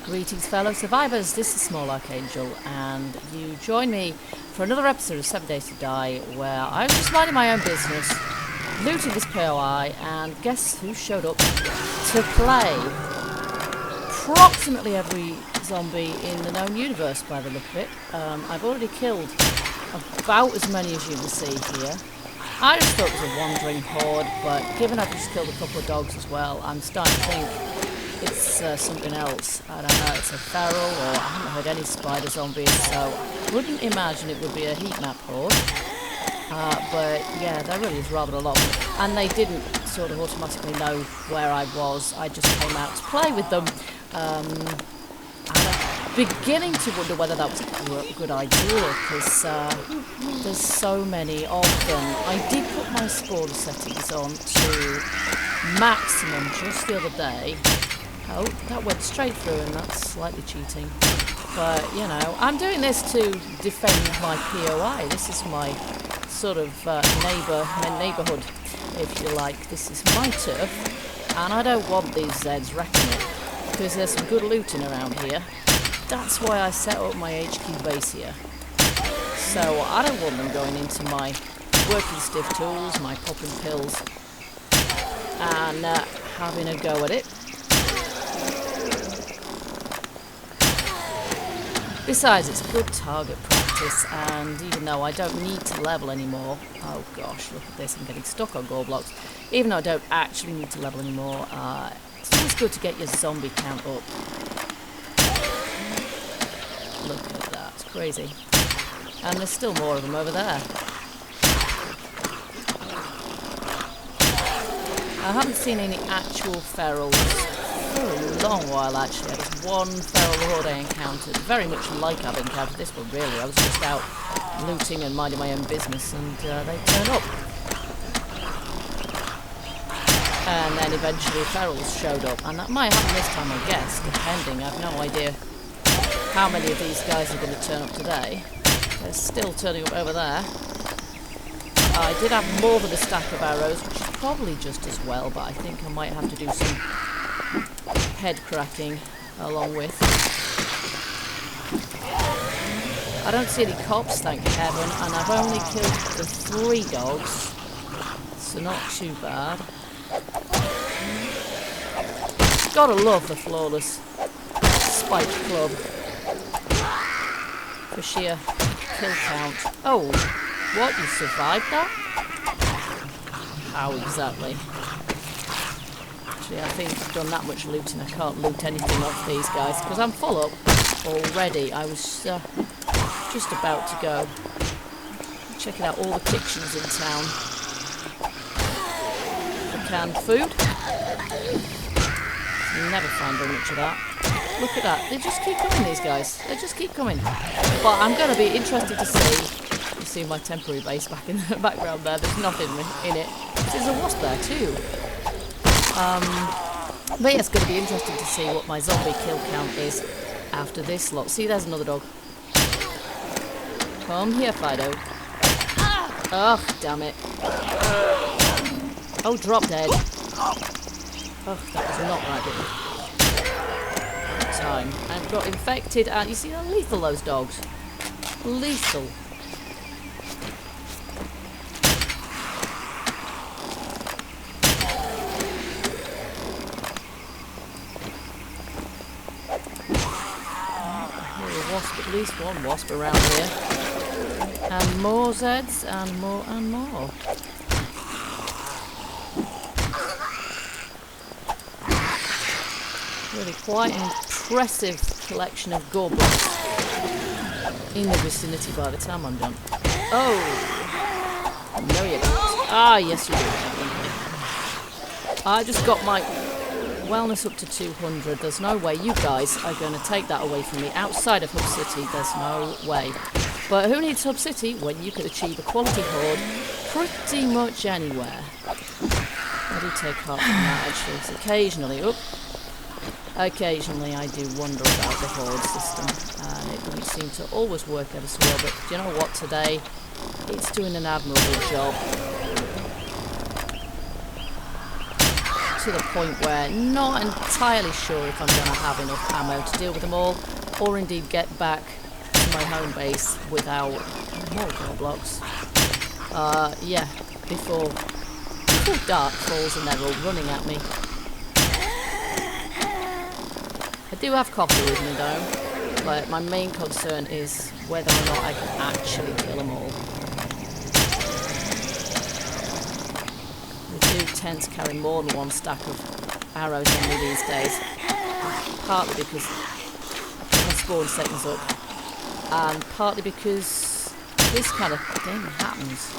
Greetings fellow survivors, this is Small Archangel and you join me for another episode of 7 Days to Die where I was just minding my own business, looting this POI, and guess who showed up to play? Approximately every zombie in the known universe by the look of it. I've already killed about as many as you can see here. I just thought it was a wandering horde, but given I've just killed a couple of dogs as well, I'm starting to think it's something else. I don't know, it's a feral, or I haven't heard any spider zombies, so I wouldn't imagine it would be a heat map horde. But yeah, there really is rather a lot. And they didn't sort of automatically know where I was. I just came out to play with them. And I'm beginning to wonder whether that was a good idea, because there's so many of them. I did put my spoiler settings on to maximum just the other day. Oh, that went straight through, and that's slightly cheating. But, you know, I'm doing this to defend my POI. This is my sort of neighbourhood, if you like. This is my turf, and I don't want these Zeds wrecking it, because there's some good looting around here. That's why I set up my HQ base here. So I don't want them going into my working stiff tools, my popping pills, and having a go at it. Besides, it's good target practice, and even though I don't need to level anymore, oh gosh, look at this, I'm getting stuck on Gore-Blocks. Even though I don't actually need to level anymore, it's always good to get your zombie count up. Look at that, it's crazy. And there's still more of them over there. I haven't seen any actual ferals for a long while, actually. There was one feral horde I encountered, very much like I've encountered this one, really. I was just out looting and minding my own business, and they turned up. And then eventually ferals showed up, and that might happen this time, I guess, depending. I've no idea how many of these guys are going to turn up today. They're still turning up over there. I did have more than a stack of arrows, which is probably just as well, but I think I might have to do some head cracking along with. I don't see any cops, thank heaven, and I've only killed the 3 dogs, so not too bad. Gotta love the flawless spike club for sheer kill count. Oh, what, you survived that? How exactly? Actually, I think I've done that much looting, I can't loot anything off these guys, because I'm full up already. I was just about to go checking out all the kitchens in town for canned food. You never find very much of that. Look at that, they just keep coming, these guys. They just keep coming. But I'm going to be interested to see. You see my temporary base back in the background there. There's nothing in it. There's a wasp there too. But yeah, it's going to be interesting to see what my zombie kill count is after this lot. See, there's another dog. Come here, Fido. Oh, damn it. Oh, drop dead. Oh, that was not right, did it? Time. I've got infected, and you see how lethal those dogs. Lethal. Wasp, at least one wasp around here, and more Zeds, and more and more. Really quite an impressive collection of Gore-Blocks in the vicinity by the time I'm done. Oh, no you don't. Ah, yes you do. I just got my wellness up to 200. There's no way you guys are going to take that away from me. Outside of Hub City, there's no way. But who needs Hub City when you can achieve a quality horde pretty much anywhere? I do take heart from that, actually. So occasionally I do wonder about the horde system, and it doesn't seem to always work ever so well. But do you know what? Today, it's doing an admirable job. to the point where not entirely sure if I'm going to have enough ammo to deal with them all, or indeed get back to my home base without more Gore-Blocks. Yeah, before dark falls and they're all running at me. I do have copper with me though, but my main concern is whether or not I can actually kill them all. I do tend to carry more than one stack of arrows on me these days, partly because my spawn settings up, and partly because this kind of thing happens.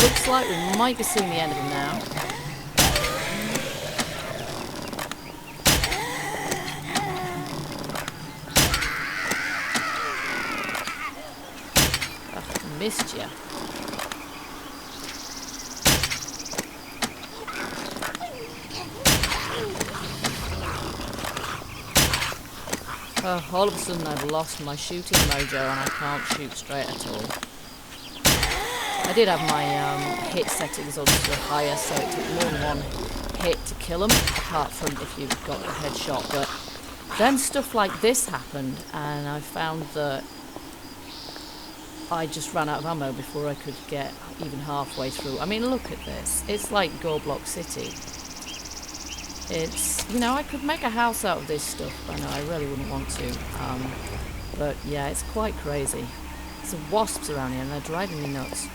Looks like we might be seeing the end of him now. Missed you. All of a sudden I've lost my shooting mojo and I can't shoot straight at all. I did have my hit settings on to higher, so it took more than one hit to kill them, apart from if you got the headshot. But then stuff like this happened, and I found that I just ran out of ammo before I could get even halfway through. I mean, look at this. It's like Gore-Block City. It's, you know, I could make a house out of this stuff. I know, I really wouldn't want to. But yeah, it's quite crazy. There's some wasps around here and they're driving me nuts.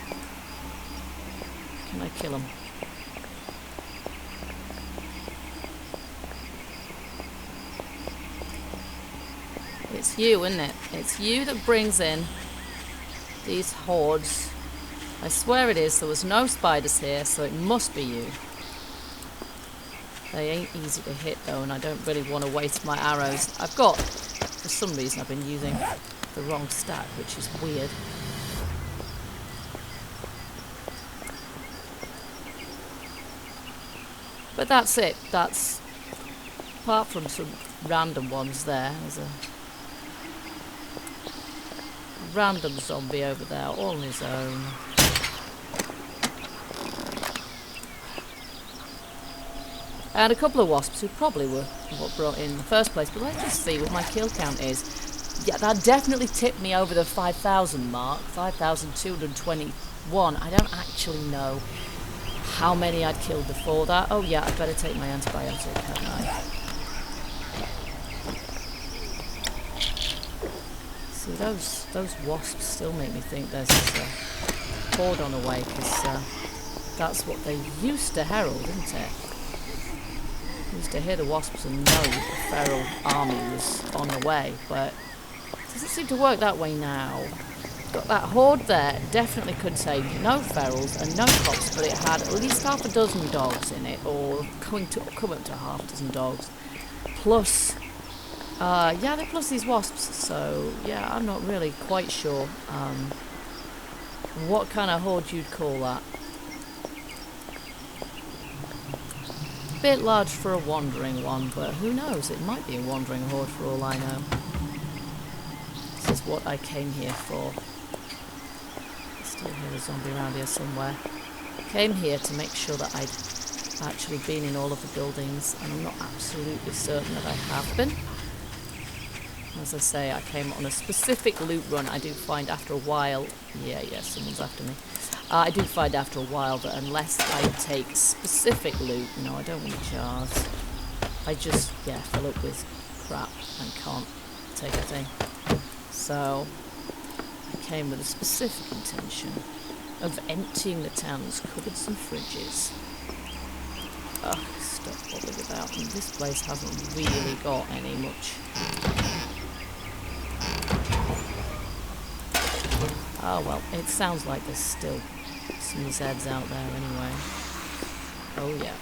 Can I kill them? It's you, isn't it? It's you that brings in these hordes. I swear it is. There was no spiders here, so it must be you. They ain't easy to hit though, and I don't really want to waste my arrows. I've got, for some reason, I've been using the wrong stack, which is weird. But that's it. That's, apart from some random ones there, there's a random zombie over there, all on his own. And a couple of wasps who probably were what brought in the first place. But let's just see what my kill count is. Yeah, that definitely tipped me over the 5,000 mark. 5,221. I don't actually know how many I'd killed before that. Oh yeah, I'd better take my antibiotic, hadn't I? See, those wasps still make me think there's a horde on the way, because that's what they used to herald, isn't it? Used to hear the wasps and know the feral army was on the way, but it doesn't seem to work that way now. Got that horde there, definitely could say no ferals and no cops, but it had at least half a dozen dogs in it, or come up to half a dozen dogs. Plus, yeah, plus these wasps, so yeah, I'm not really quite sure what kind of horde you'd call that. Bit large for a wandering one, but who knows, it might be a wandering horde for all I know. This is what I came here for. I still hear a zombie around here somewhere. Came here to make sure that I'd actually been in all of the buildings, and I'm not absolutely certain that I have been. As I say, I came on a specific loot run. I do find after a while, yeah, someone's after me. I do find after a while that unless I take specific loot, you know, I don't want jars. I just, yeah, fill up with crap and can't take a thing. So, I came with a specific intention of emptying the town's cupboards and fridges. Ugh, stuff bothered about, and this place hasn't really got any much. Oh well, it sounds like there's still some Zeds out there anyway. Oh yeah.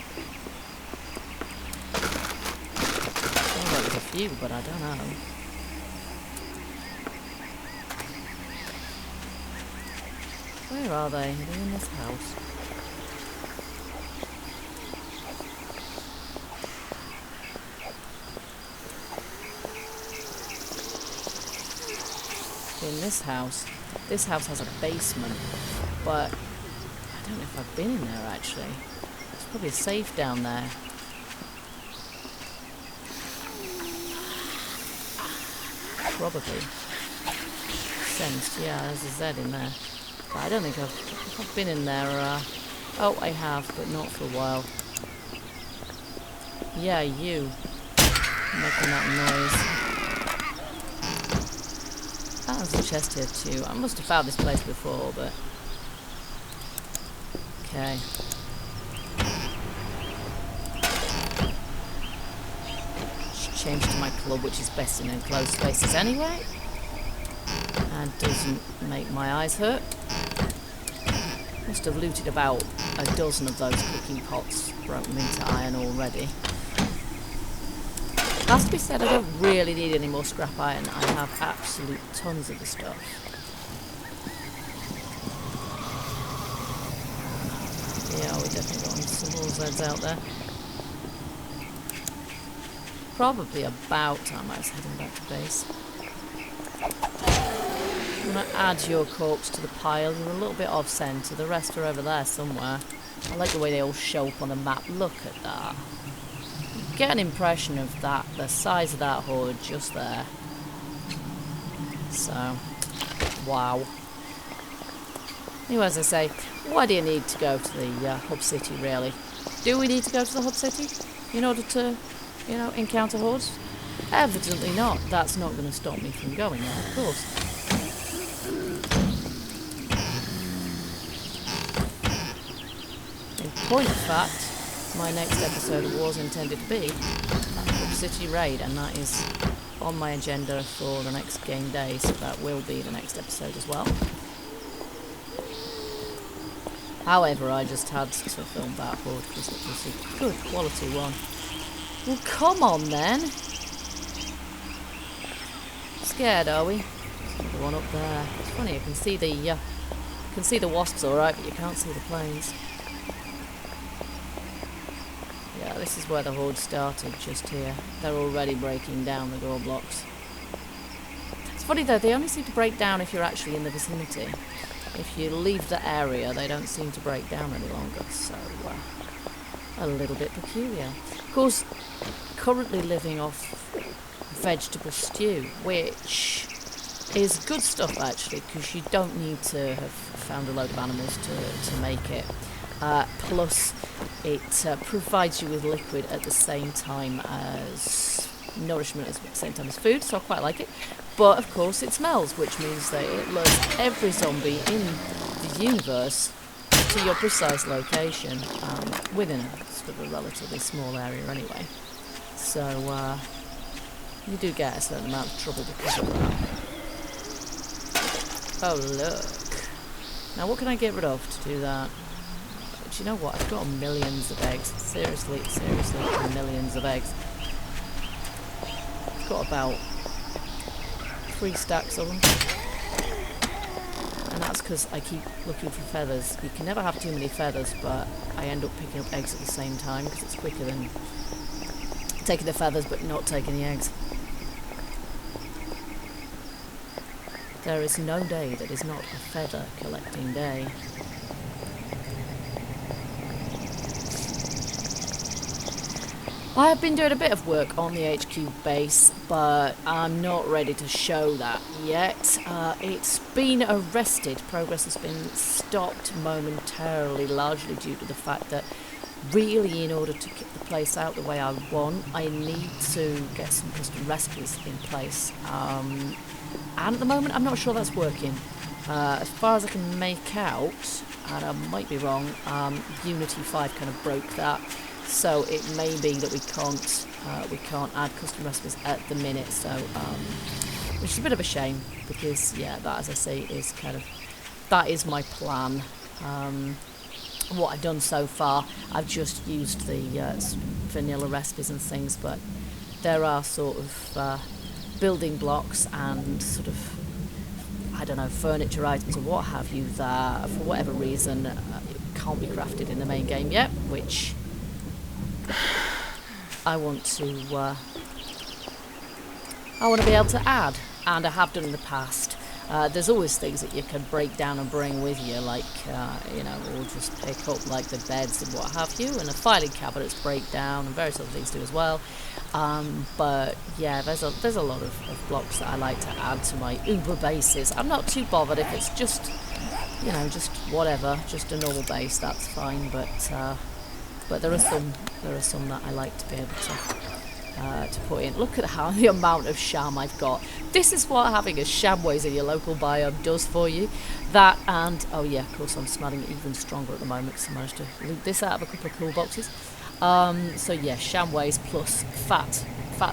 Sounds like there's a few, but I don't know. Where are they? Are they in this house? In this house. This house has a basement, but I don't know if I've been in there actually. There's probably a safe down there. probably sensed. Yeah, there's a Z in there. But I don't think I've been in there. Oh, I have, but not for a while. Yeah, you. Making that noise. Ah, there's a chest here too. I must have found this place before, but... Okay. Change to my club, which is best in enclosed spaces anyway, and doesn't make my eyes hurt. Must have looted about a dozen of those cooking pots, broken them into iron already. Has to be said, I don't really need any more scrap iron. I have absolute tons of the stuff. Yeah, we definitely got some more Zeds out there. Probably about time I was heading back to base. I'm going to add your corpse to the pile. You're a little bit off centre. The rest are over there somewhere. I like the way they all show up on the map. Look at that. You get an impression of that, the size of that horde just there. So, wow. Anyway, as I say, why do you need to go to the hub city, really? Do we need to go to the hub city in order to... you know, encounter hordes? Evidently not. That's not going to stop me from going there, of course. In point of fact, my next episode was intended to be a Hub City raid, and that is on my agenda for the next game day, so that will be the next episode as well. However, I just had to film that horde because it was a good quality one. Well, come on then. Scared, are we? There's another one up there. It's funny, you can see the wasps alright, but you can't see the planes. Yeah, this is where the horde started, just here. They're already breaking down the Gore-Blocks. It's funny though, they only seem to break down if you're actually in the vicinity. If you leave the area, they don't seem to break down any longer, so a little bit peculiar. Of course, currently living off vegetable stew, which is good stuff actually, because you don't need to have found a load of animals to make it. Plus, it provides you with liquid at the same time as nourishment, at the same time as food, so I quite like it. But of course it smells, which means that it lures every zombie in the universe to your precise location, within a sort of a relatively small area anyway. So you do get a certain amount of trouble because of that. Oh look. Now what can I get rid of to do that? But you know what, I've got millions of eggs. Seriously, millions of eggs. I've got about 3 stacks of them. And that's because I keep looking for feathers. You can never have too many feathers, but I end up picking up eggs at the same time because it's quicker than taking the feathers but not taking the eggs. There is no day that is not a feather collecting day. I have been doing a bit of work on the HQ base, but I'm not ready to show that yet. It's been arrested. Progress has been stopped momentarily, largely due to the fact that really, in order to keep the place out the way I want, I need to get some custom recipes in place. And at the moment, I'm not sure that's working. As far as I can make out, and I might be wrong, Unity 5 kind of broke that. So it may be that we can't add custom recipes at the minute. So, which is a bit of a shame because, yeah, that, as I say, is that is my plan. What I've done so far, I've just used the vanilla recipes and things, but there are sort of building blocks and sort of, I don't know, furniture items or what have you that, for whatever reason, can't be crafted in the main game yet, which I want to be able to add, and I have done in the past. There's always things that you can break down and bring with you, like, you know, or just pick up, like the beds and what have you, and the filing cabinets break down, and various other things do as well. But yeah, there's a lot of blocks that I like to add to my uber bases. I'm not too bothered if it's just, you know, just whatever, just a normal base, that's fine. But there are some that I like to be able to put in. Look at how the amount of sham I've got. This is what having a shamways in your local biome does for you. That, and oh yeah, of course I'm smelling even stronger at the moment because I managed to loot this out of a couple of cool boxes. So yeah, shamways plus fat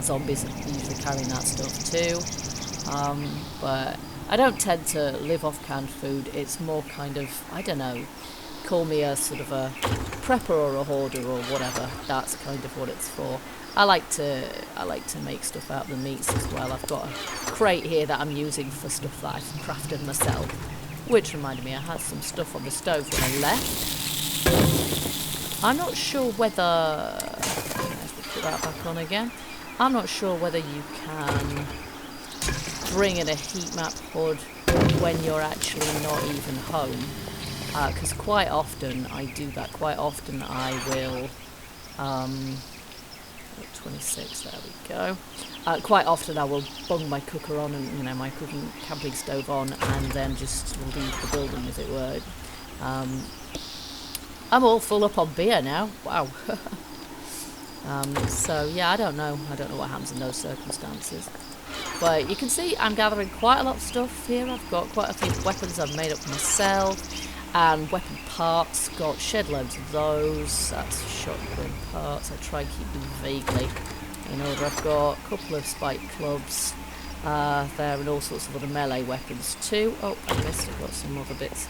zombies are usually carrying that stuff too. But I don't tend to live off canned food. It's more kind of, I don't know, call me a sort of a prepper or a hoarder or whatever. That's kind of what it's for. I like to make stuff out of the meats as well. I've got a crate here that I'm using for stuff that I've crafted myself. Which reminded me, I had some stuff on the stove when I left. I'm not sure whether... Let's put that back on again. I'm not sure whether you can bring in a heat map HUD when you're actually not even home. Because quite often I do that. Quite often I will... 26, there we go. Quite often I will bung my cooker on and, you know, my cooking camping stove on, and then just leave the building, as it were. I'm all full up on beer now. Wow. So yeah, I don't know what happens in those circumstances. But you can see I'm gathering quite a lot of stuff here. I've got quite a few weapons I've made up myself. And weapon parts, got shed loads of those. That's shotgun parts. I try and keep them vaguely in order. I've got a couple of spike clubs there, and all sorts of other melee weapons too. Oh, I missed. I've got some other bits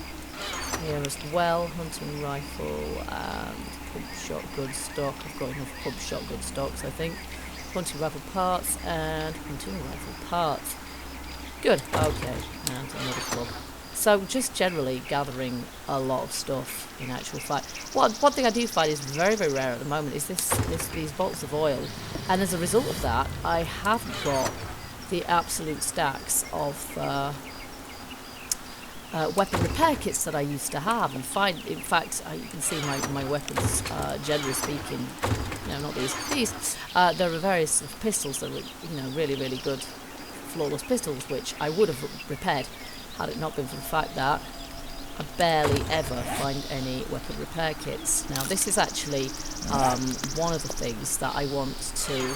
here as well. Hunting rifle and pump shotgun stock. I've got enough pump shotgun stocks, I think. Hunting rifle parts and hunting rifle parts. Good. Okay, and another club. So just generally gathering a lot of stuff in actual fact. One thing I do find is very, very rare at the moment is these bolts of oil. And as a result of that, I haven't got the absolute stacks of weapon repair kits that I used to have. And in fact, you can see my weapons, generally speaking, no, not these. There are various sort of pistols that were, you know, really, really good, flawless pistols, which I would have repaired had it not been for the fact that I barely ever find any weapon repair kits. Now this is actually one of the things that I want to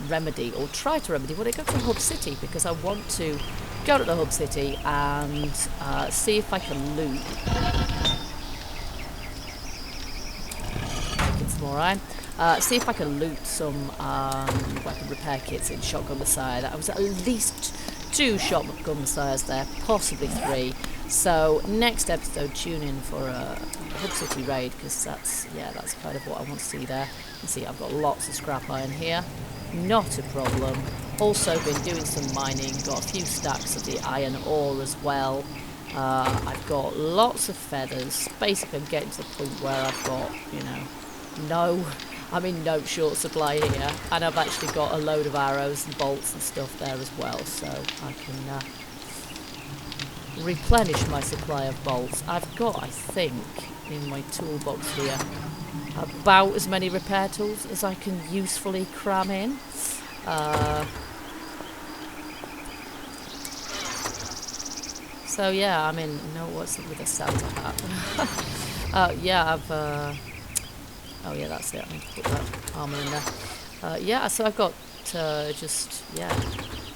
remedy, or try to remedy, when I go to Hub City, because I want to go to the Hub City and see if I can loot. Get some more iron. See if I can loot some weapon repair kits in Shotgun Messiah. I was at least 2 shotgun messiahs there, possibly 3. So next episode, tune in for a Hub City raid, because that's kind of what I want to see there. You can see I've got lots of scrap iron here, not a problem. Also been doing some mining, got a few stacks of the iron ore as well. I've got lots of feathers. Basically, I'm getting to the point where I've got, you know, I'm in no short supply here, and I've actually got a load of arrows and bolts and stuff there as well, so I can replenish my supply of bolts. I've got, I think, in my toolbox here, about as many repair tools as I can usefully cram in. So yeah, I mean, no, what's it with a Santa hat? Yeah, I've... Oh yeah, that's it. I need to put that armour in there. Yeah, so I've got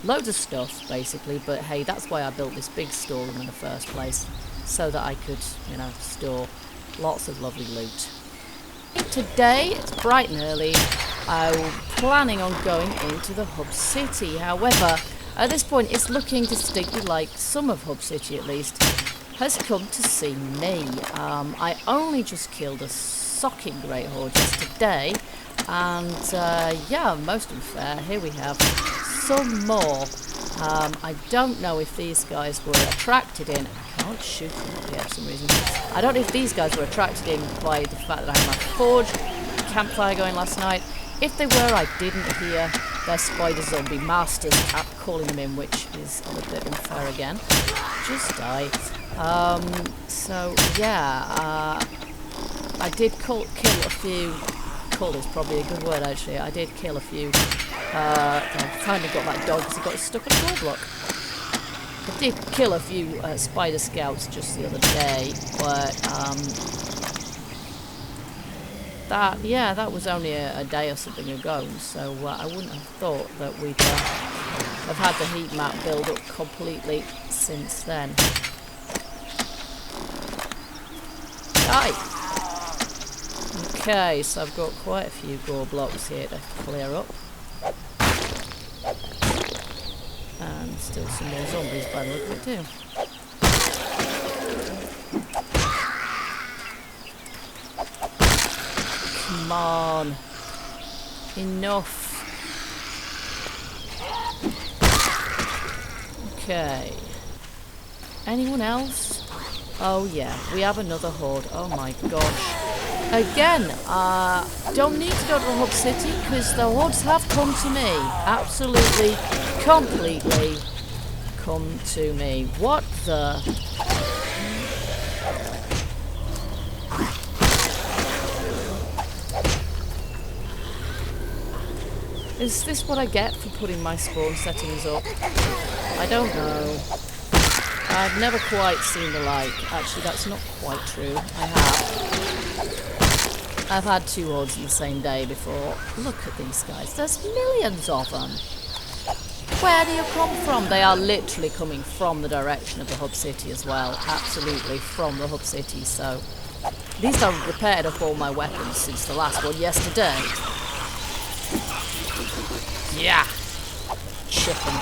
loads of stuff basically. But hey, that's why I built this big storeroom in the first place, so that I could, you know, store lots of lovely loot. Today it's bright and early. I'm planning on going into the Hub City. However, at this point, it's looking distinctly like some of Hub City, at least, has come to see me. I only just killed a socking great horde today, and yeah, most unfair. Here we have some more. I don't know if these guys were attracted in. I can't shoot them up here for some reason. I don't know if these guys were attracted in by the fact that I had my forge campfire going last night. If they were, I didn't hear their spider zombie masters at calling them in, which is a bit unfair again. Just die. So yeah, I did kill a few. Kill is probably a good word actually. I did kill a few. I finally got that dog because he got stuck on a Gore-Block. I did kill a few spider scouts just the other day, but that was only a day or something ago, so I wouldn't have thought that we'd have had the heat map build up completely since then. Die! Okay, so I've got quite a few Gore-Blocks here to clear up. And still some more zombies by the look of it too. Come on. Enough. Okay. Anyone else? Oh yeah, we have another horde. Oh my gosh. Again, don't need to go to the hub city because the hordes have come to me. Absolutely, completely come to me. What the... Is this what I get for putting my spawn settings up? I don't know. I've never quite seen the like. Actually, that's not quite true. I have. I've had 2 hordes in the same day before. Look at these guys. There's millions of them. Where do you come from? They are literally coming from the direction of the hub city as well. Absolutely from the hub city. So, at least I've repaired up all my weapons since the last one yesterday. Yeah. Chicken.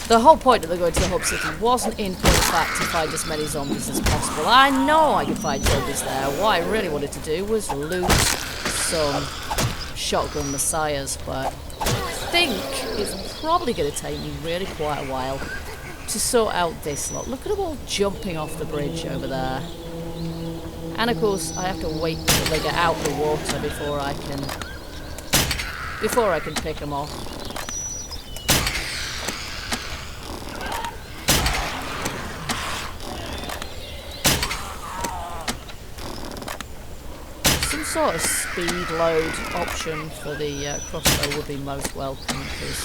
The whole point of going to the hub city wasn't in point of fact to find as many zombies as possible. I know I could find zombies there. What I really wanted to do was loot some shotgun messiahs, but I think it's probably going to take me really quite a while to sort out this lot. Look at them all jumping off the bridge over there. And of course, I have to wait until they get out of the water before I can pick them off. Some sort of speed load option for the crossbow would be most welcome, because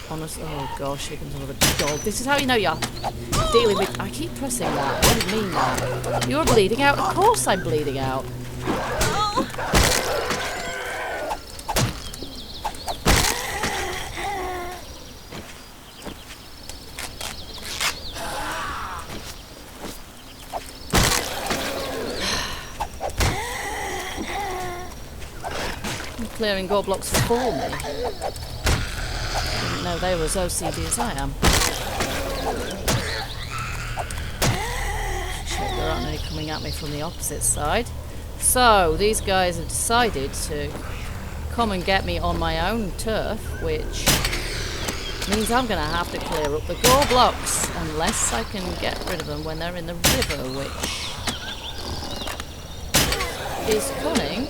honestly, oh gosh, here comes another dog. This is how you know you're dealing with... I keep pressing that. What do you mean that? You're bleeding out. Of course I'm bleeding out. You're clearing Gore-Blocks for me. No, they were as OCD as I am. Check there aren't any coming at me from the opposite side. So, these guys have decided to come and get me on my own turf, which means I'm going to have to clear up the Gore-Blocks, unless I can get rid of them when they're in the river, which is cunning.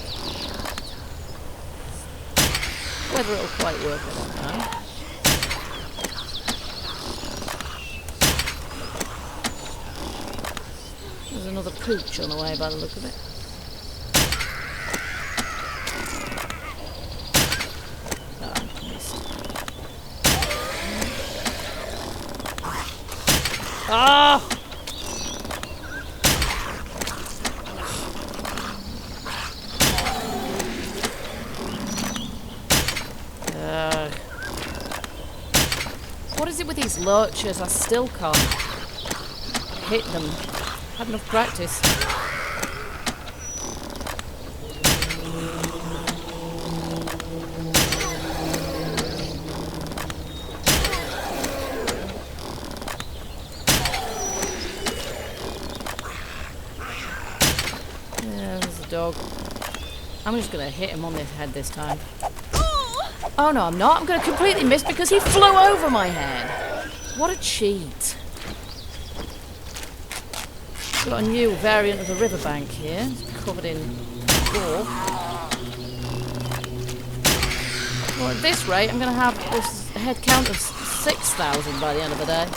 Whether it'll quite work, I don't know. There's another pooch on the way by the look of it. Oh, I missed. Ah! What is it with these lurchers? I still can't hit them. Had enough practice. Yeah, there's a dog. I'm just going to hit him on the head this time. Oh no, I'm not. I'm going to completely miss because he flew over my head. What a cheat. Got a new variant of the riverbank here. It's covered in gore. Well, at this rate, I'm going to have this head count of 6,000 by the end of the day.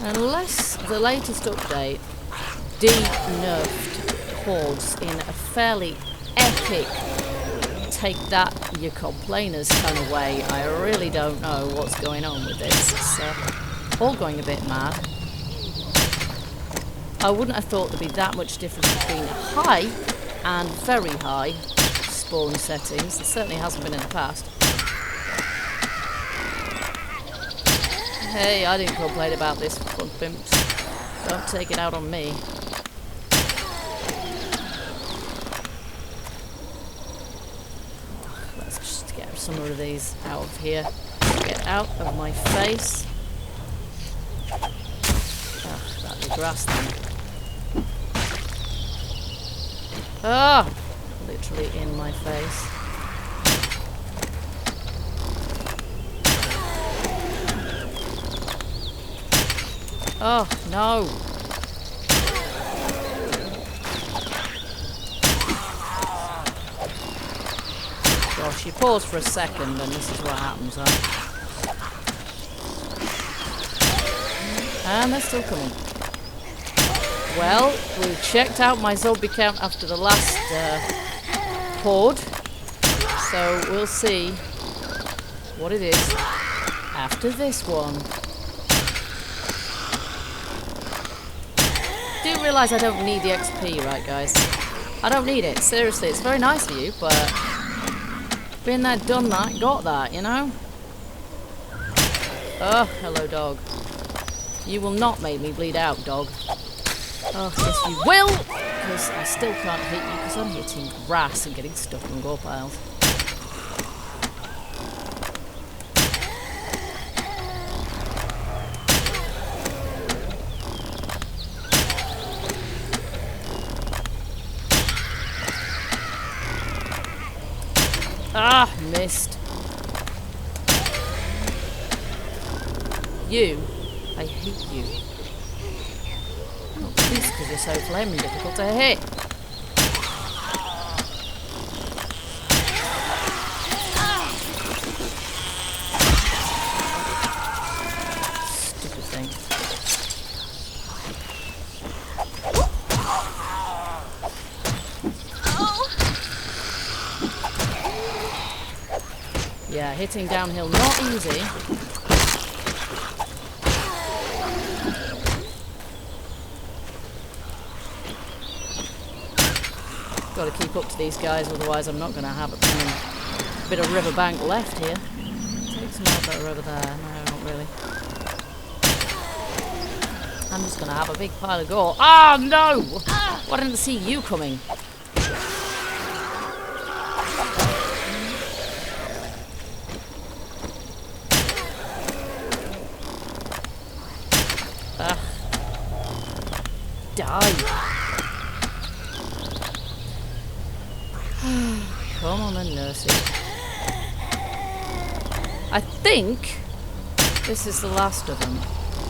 Unless the latest update de-nerfed hordes in a fairly epic take that you complainers kind of way, I really don't know what's going on with this. It's all going a bit mad. I wouldn't have thought there'd be that much difference between high and very high spawn settings. There certainly hasn't been in the past. Hey, I didn't complain about this, fun pimps. Don't take it out on me. Let's just get some of these out of here. Get out of my face. Ah, that'd be grass then. Ah! Literally in my face. Oh, no. Gosh, you pause for a second and this is what happens, huh? And they're still coming. Well, we checked out my zombie count after the last horde. So we'll see what it is after this one. I do realise I don't need the XP, right guys? I don't need it, seriously, it's very nice of you, but been there, done that, got that, you know? Oh, hello dog. You will not make me bleed out, dog. Oh, yes you will! Because I still can't hit you because I'm hitting grass and getting stuck on gore piles. Ah, missed. You, I hate you. Not least because you're so flaming difficult to hit. Stupid thing. Yeah, hitting downhill not easy. Got to keep up to these guys, otherwise I'm not going to have a bit of riverbank left here. Take some more better over there. No, not really. I'm just going to have a big pile of gore. Ah, no! Why didn't I see you coming? Die. Come on then, nurses. I think this is the last of them.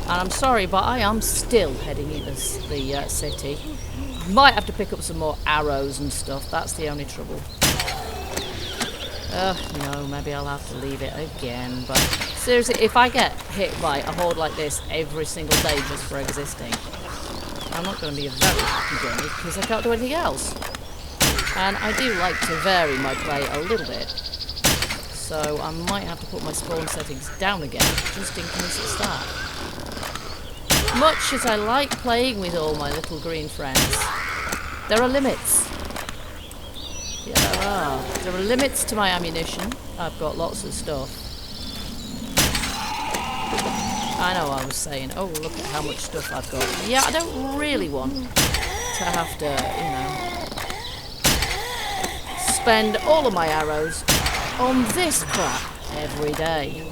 And I'm sorry, but I am still heading into the city. Might have to pick up some more arrows and stuff. That's the only trouble. No, maybe I'll have to leave it again. But seriously, if I get hit by a horde like this every single day just for existing, I'm not going to be a very happy journey because I can't do anything else. And I do like to vary my play a little bit. So I might have to put my spawn settings down again just in case it's that. Much as I like playing with all my little green friends, there are limits. Yeah, there are. There are limits to my ammunition. I've got lots of stuff. I know I was saying, oh, look at how much stuff I've got. Yeah, I don't really want to have to, you know, spend all of my arrows on this crap every day.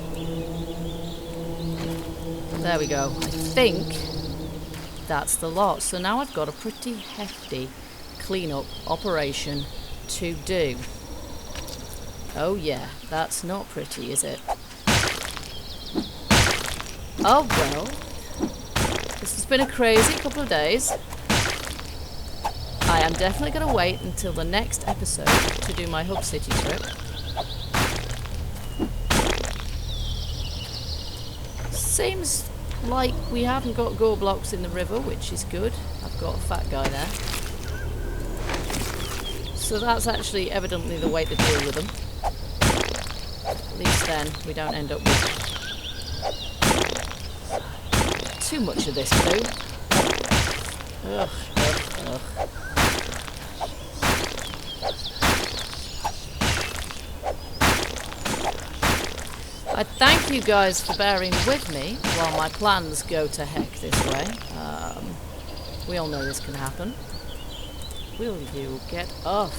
There we go. I think that's the lot. So now I've got a pretty hefty cleanup operation to do. Oh yeah, that's not pretty, is it? Oh well. This has been a crazy couple of days. I am definitely going to wait until the next episode to do my Hub City trip. Seems like we haven't got Gore-Blocks in the river, which is good. I've got a fat guy there. So that's actually evidently the way to deal with them. At least then we don't end up with too much of this poo. Ugh, ugh, ugh. I thank you guys for bearing with me while my plans go to heck this way. We all know this can happen. Will you get off?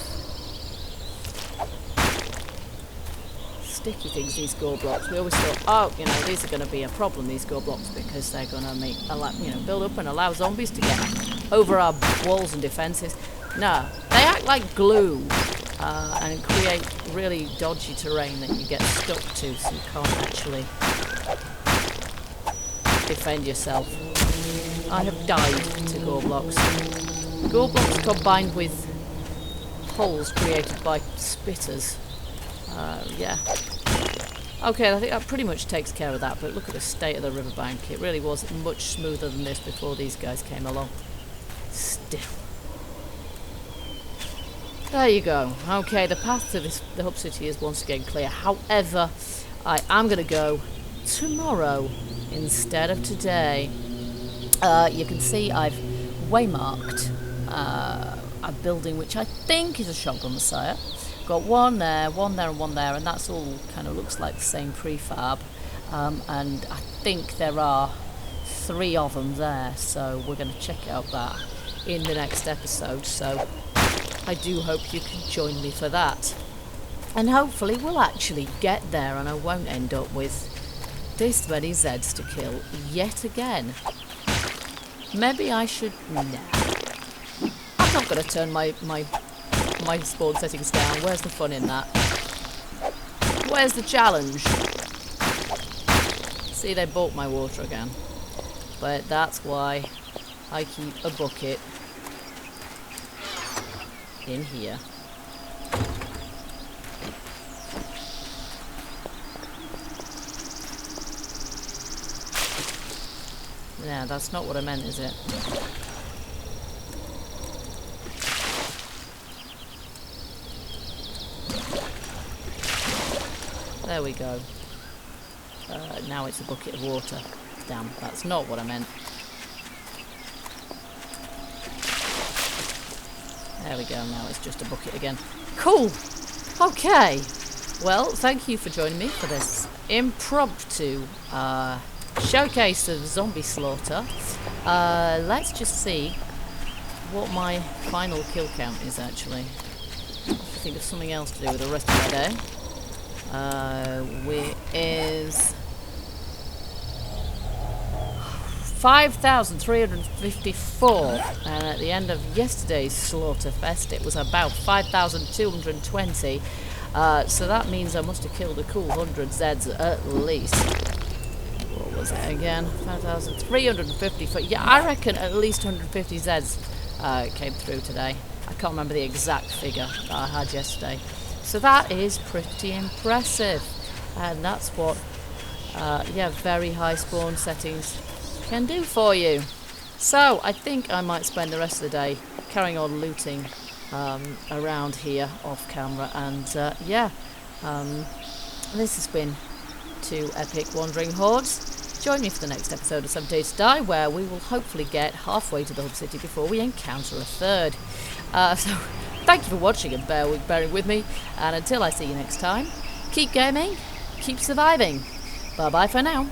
Sticky things, these Gore-Blocks. We always thought, oh, you know, these are going to be a problem, these Gore-Blocks, because they're going to make, build up and allow zombies to get over our walls and defences. No, they act like glue. And create really dodgy terrain that you get stuck to, so you can't actually defend yourself. I have died to Gore-Blocks. Gore-Blocks combined with holes created by spitters. Yeah. Okay, I think that pretty much takes care of that, but look at the state of the riverbank. It really was much smoother than this before these guys came along. Still. There you go. Okay, the path to the Hub City is once again clear. However, I am going to go tomorrow instead of today. You can see I've waymarked a building which I think is a Shotgun Messiah. Got one there, and one there, and that's all kind of looks like the same prefab. And I think there are 3 of them there, so we're going to check out that in the next episode. So I do hope you can join me for that. And hopefully we'll actually get there and I won't end up with this many Zeds to kill yet again. Maybe I should... Nah. I'm not going to turn my spawn settings down. Where's the fun in that? Where's the challenge? See, they bought my water again. But that's why I keep a bucket in here. Yeah, that's not what I meant, is it? There we go. Now it's a bucket of water. Damn, that's not what I meant. There we go, now it's just a bucket again. Cool! Okay! Well, thank you for joining me for this impromptu showcase of zombie slaughter. Let's just see what my final kill count is actually. I have to think of something else to do with the rest of my day. Which is 5,354, and at the end of yesterday's Slaughterfest it was about 5,220, so that means I must have killed a cool 100 Zeds at least. What was it again? 5,354. Yeah, I reckon at least 150 Zeds came through today. I can't remember the exact figure that I had yesterday. So that is pretty impressive, and that's what yeah, very high spawn settings can do for you. So I think I might spend the rest of the day carrying on looting around here off camera, and yeah, this has been 2 epic wandering hordes. Join me for the next episode of 7 Days to Die, where we will hopefully get halfway to the Hub City before we encounter a 3rd. So thank you for watching and bearing with me, and until I see you next time, keep gaming, keep surviving. Bye bye for now.